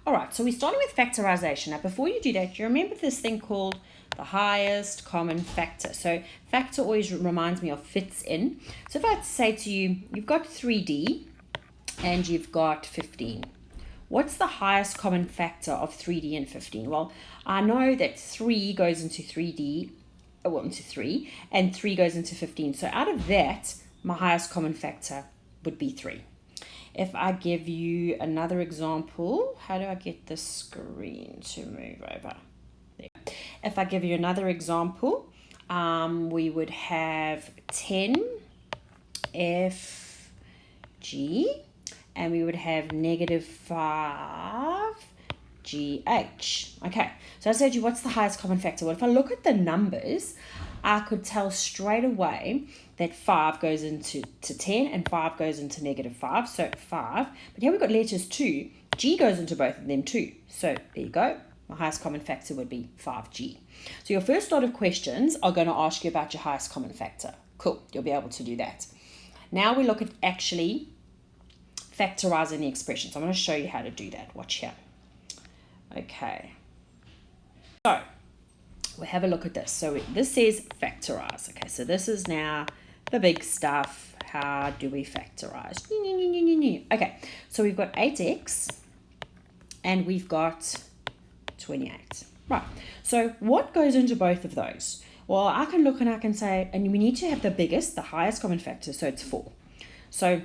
All right, so we're starting with factorization. Now, before you do that, you remember this thing called the highest common factor. So factor always reminds me of fits in. So if I had to say to you, you've got 3D and you've got 15. What's the highest common factor of 3D and 15? Well, I know that 3 goes into 3D, well, into 3, and 3 goes into 15. So out of that, my highest common factor would be 3. If I give you another example, how do I get the screen to move over? There. If I give you another example, we would have 10FG, and we would have negative 5GH. Okay, so I said to you, what's the highest common factor? Well, if I look at the numbers, I could tell straight away that 5 goes into 10 and 5 goes into negative 5, so 5. But here we've got letters 2. G goes into both of them too. So there you go. My highest common factor would be 5G. So your first lot of questions are going to ask you about your highest common factor. Cool, you'll be able to do that. Now we look at actually factorizing the expression. So I'm going to show you how to do that. Watch here. Okay. So we'll have a look at this. So this says factorize. Okay, so this is now the big stuff. How do we factorize? Okay, so we've got 8x and we've got 28. Right, so what goes into both of those? Well, I can look and I can say, and we need to have the biggest, the highest common factor, so it's 4. So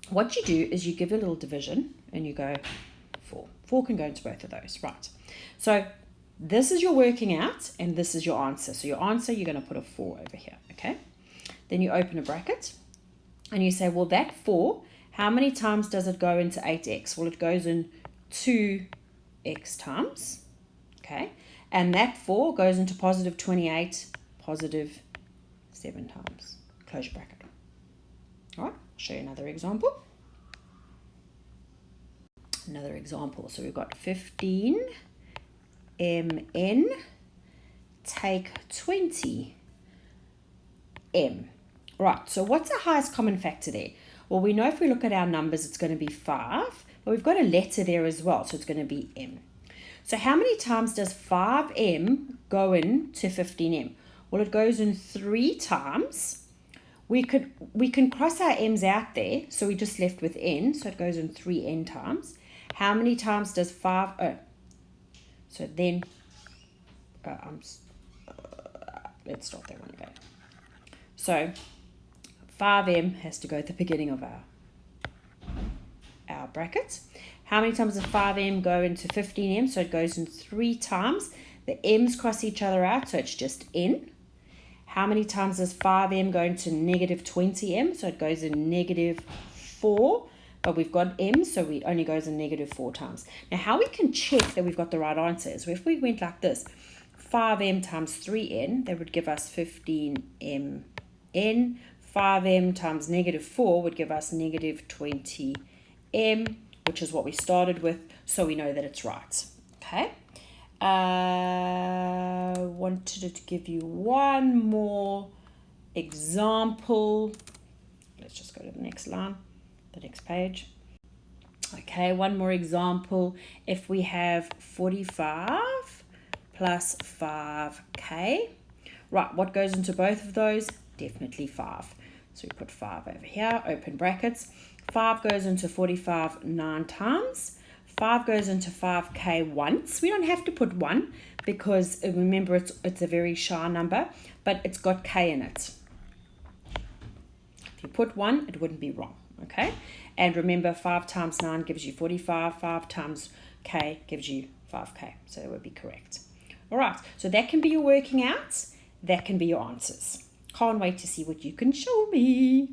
what you do is you give a little division and you go 4. 4 can go into both of those, right? So this is your working out and this is your answer. So your answer, you're going to put a 4 over here, okay? Then you open a bracket and you say, well, that 4, how many times does it go into 8x? Well, it goes in 2x times, okay? And that 4 goes into positive 28, positive 7 times. Close your bracket. All right, I'll show you another example. Another example. So we've got 15 mn take 20 m. Right, so what's our highest common factor there? Well, we know if we look at our numbers, it's going to be 5, but we've got a letter there as well, so it's going to be m. So how many times does 5m go into 15m? Well, it goes in 3 times. We can cross our m's out there, so we just left with n, so it goes in 3n times. How many times does 5... So then, let's start that one again. So 5m has to go at the beginning of our bracket. How many times does 5m go into 15m? So it goes in 3 times. The m's cross each other out, so it's just n. How many times does 5m go into negative 20m? So it goes in negative 4. But we've got m, so it only goes in negative 4 times. Now, how we can check that we've got the right answer is if we went like this, 5m times 3n, that would give us 15mn. 5m times negative 4 would give us negative 20m, which is what we started with, so we know that it's right. Okay? Wanted to give you one more example. Let's just go to the next line. The next page. Okay, one more example. If we have 45 plus 5k, right, what goes into both of those? Definitely 5. So we put 5 over here, open brackets. 5 goes into 45 9 times. 5 goes into 5k once. We don't have to put 1 because remember it's a very shy number, but it's got k in it. If you put 1, it wouldn't be wrong. Okay, and remember 5 times 9 gives you 45, 5 times k gives you 5k, so that would be correct. All right, so that can be your working out, that can be your answers. Can't wait to see what you can show me.